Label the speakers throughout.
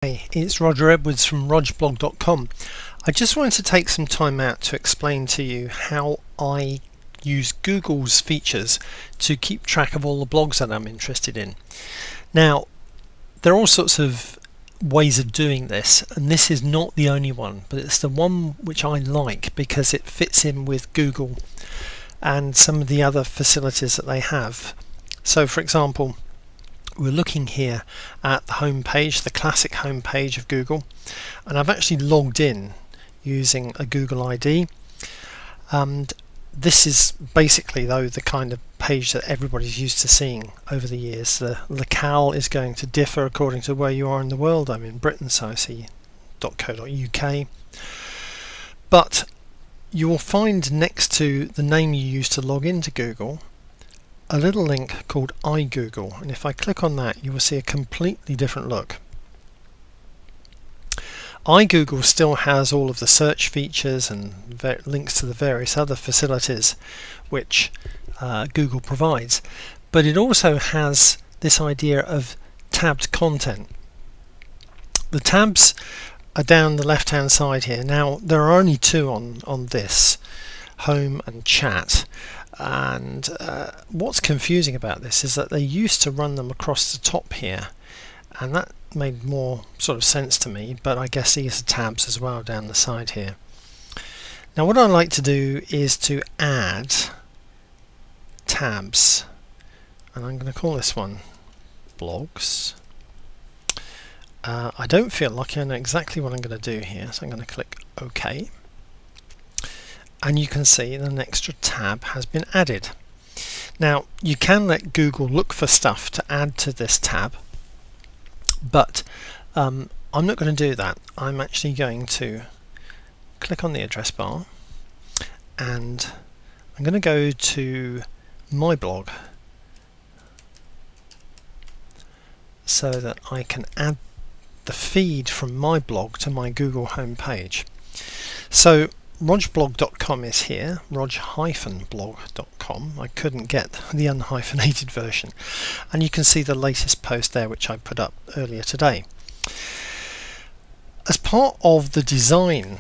Speaker 1: Hey, it's Roger Edwards from rogerblog.com. I just wanted to take some time out to explain to you how I use Google's features to keep track of all the blogs that I'm interested in. Now, there are all sorts of ways of doing this, and this is not the only one, but it's the one which I like because it fits in with Google and some of the other facilities that they have. So, for example, we're looking here at the home page, the classic home page of Google, and I've actually logged in using a Google ID, and this is basically though the kind of page that everybody's used to seeing over the years. The locale is going to differ according to where you are in the world. I'm in Britain, so I see .co.uk, but you will find next to the name you use to log into Google a little link called iGoogle, and if I click on that you will see a completely different look. iGoogle still has all of the search features and links to the various other facilities which Google provides, but it also has this idea of tabbed content. The tabs are down the left hand side here. Now there are only two on this, home and chat. And what's confusing about this is that they used to run them across the top here, and that made more sort of sense to me, but I guess these are tabs as well down the side here. Now what I like to do is to add tabs, and I'm going to call this one blogs. I don't feel like I know exactly what I'm going to do here, so I'm going to click OK. And you can see an extra tab has been added. Now you can let Google look for stuff to add to this tab, but I'm not going to do that. I'm actually going to click on the address bar and I'm going to go to my blog so that I can add the feed from my blog to my Google homepage. So rogerblog.com is here, rog-blog.com. I couldn't get the unhyphenated version, and you can see the latest post there which I put up earlier today. As part of the design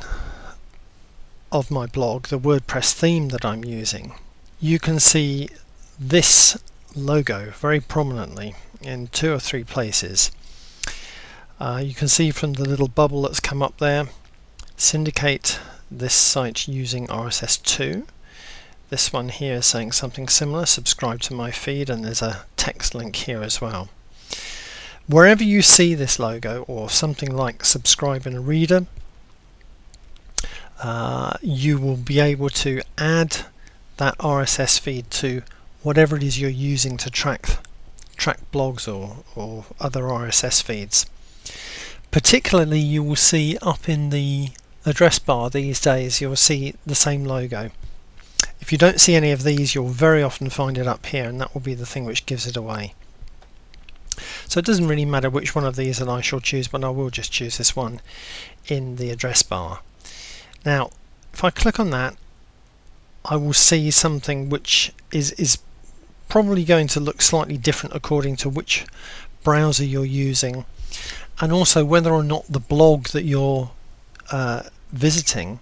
Speaker 1: of my blog, the WordPress theme that I'm using, you can see this logo very prominently in 2 or 3 places. You can see from the little bubble that's come up there, syndicate this site using RSS2. This one here is saying something similar, subscribe to my feed, and there's a text link here as well. Wherever you see this logo or something like subscribe in a reader, you will be able to add that RSS feed to whatever it is you're using to track blogs or other RSS feeds. Particularly you will see up in the address bar these days, you'll see the same logo. If you don't see any of these, you'll very often find it up here, and that will be the thing which gives it away. So it doesn't really matter which one of these that I shall choose, but I will just choose this one in the address bar. Now if I click on that, I will see something which is probably going to look slightly different according to which browser you're using, and also whether or not the blog that you're visiting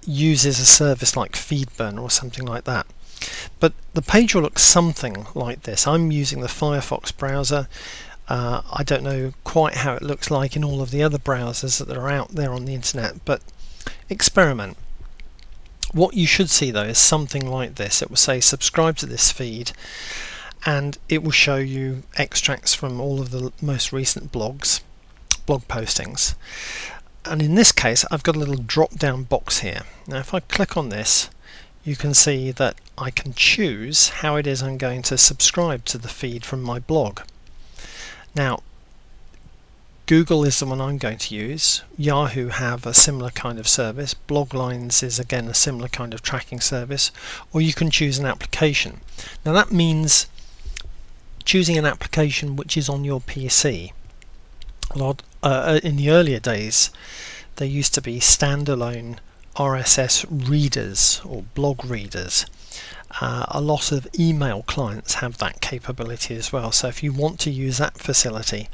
Speaker 1: uses a service like Feedburner or something like that. But the page will look something like this. I'm using the Firefox browser. I don't know quite how it looks like in all of the other browsers that are out there on the internet, but experiment. What you should see though is something like this. It will say subscribe to this feed, and it will show you extracts from all of the most recent blog postings. And in this case I've got a little drop down box here. Now if I click on this, you can see that I can choose how it is I'm going to subscribe to the feed from my blog. Now Google is the one I'm going to use. Yahoo have a similar kind of service. Bloglines is again a similar kind of tracking service, or you can choose an application. Now that means choosing an application which is on your PC. In the earlier days there used to be standalone RSS readers or blog readers. A lot of email clients have that capability as well, so if you want to use that facility,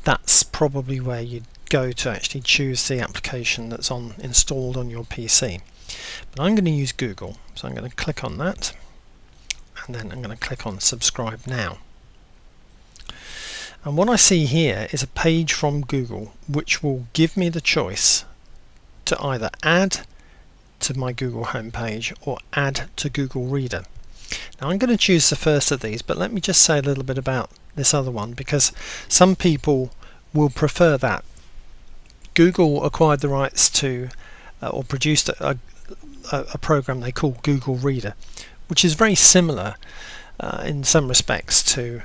Speaker 1: that's probably where you'd go to actually choose the application that's installed on your PC. But I'm going to use Google, so I'm going to click on that, and then I'm going to click on subscribe now. And what I see here is a page from Google which will give me the choice to either add to my Google homepage or add to Google Reader. Now I'm going to choose the first of these, but let me just say a little bit about this other one, because some people will prefer that. Google acquired the rights to or produced a program they call Google Reader, which is very similar in some respects to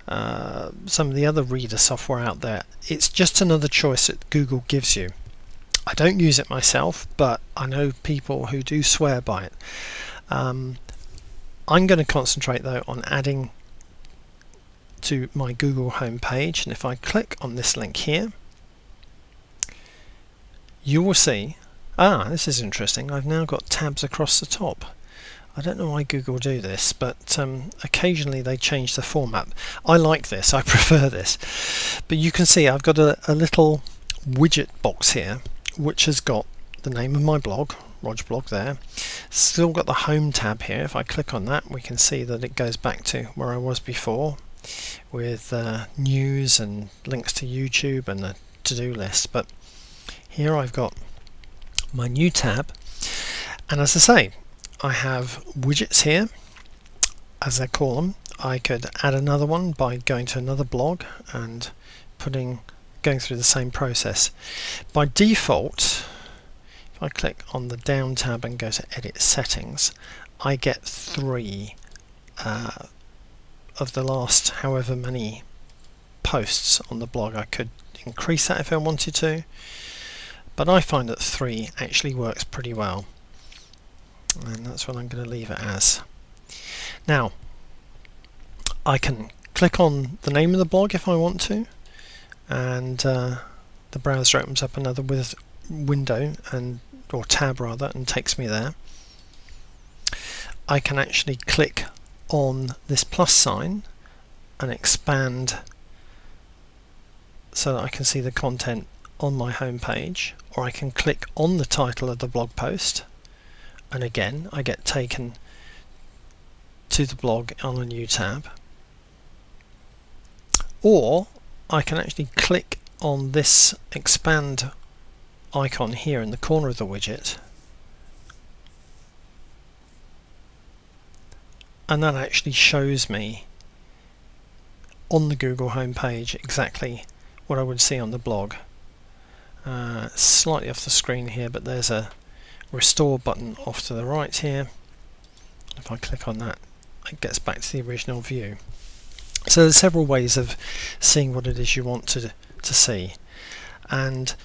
Speaker 1: some of the other reader software out there. It's just another choice that Google gives you. I don't use it myself, but I know people who do swear by it. I'm going to concentrate though on adding to my Google homepage, and if I click on this link here, you will see, this is interesting, I've now got tabs across the top. I don't know why Google do this, but occasionally they change the format. I like this, I prefer this. But you can see I've got a little widget box here which has got the name of my blog, Rogblog there. Still got the home tab here. If I click on that, we can see that it goes back to where I was before with news and links to YouTube and the to-do list. But here I've got my new tab, and as I say, I have widgets here, as I call them. I could add another one by going to another blog and going through the same process. By default, if I click on the down tab and go to edit settings, I get 3 of the last however many posts on the blog. I could increase that if I wanted to, but I find that 3 actually works pretty well, and that's what I'm going to leave it as. Now I can click on the name of the blog if I want to, and the browser opens up another window or tab rather, and takes me there. I can actually click on this plus sign and expand so that I can see the content on my home page, or I can click on the title of the blog post, and again I get taken to the blog on a new tab. Or I can actually click on this expand icon here in the corner of the widget, and that actually shows me on the Google homepage exactly what I would see on the blog. Slightly off the screen here, but there's a restore button off to the right here. If I click on that, it gets back to the original view. So there's several ways of seeing what it is you want to see, and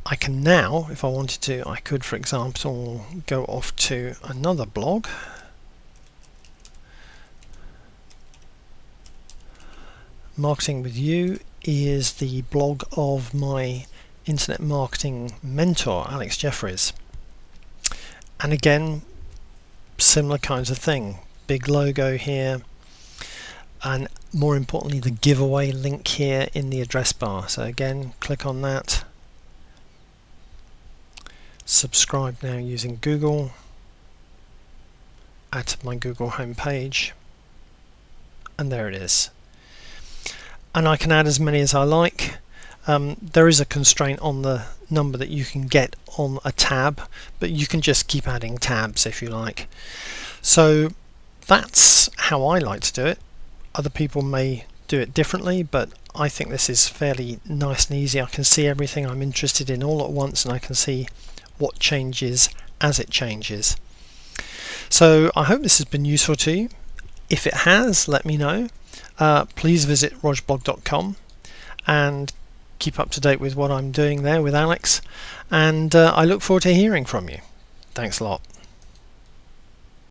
Speaker 1: I can now, if I wanted to, I could, for example, go off to another blog. Marketing with You is the blog of my internet marketing mentor, Alex Jeffries, and again, similar kinds of thing. Big logo here, and more importantly the giveaway link here in the address bar. So again, click on that, subscribe now using Google, add to my Google homepage, and there it is. And I can add as many as I like. There is a constraint on the number that you can get on a tab, but you can just keep adding tabs if you like. So that's how I like to do it. Other people may do it differently, but I think this is fairly nice and easy. I can see everything I'm interested in all at once, and I can see what changes as it changes. So I hope this has been useful to you. If it has, let me know. Please visit rogblog.com and keep up to date with what I'm doing there with Alex, and I look forward to hearing from you. Thanks a lot.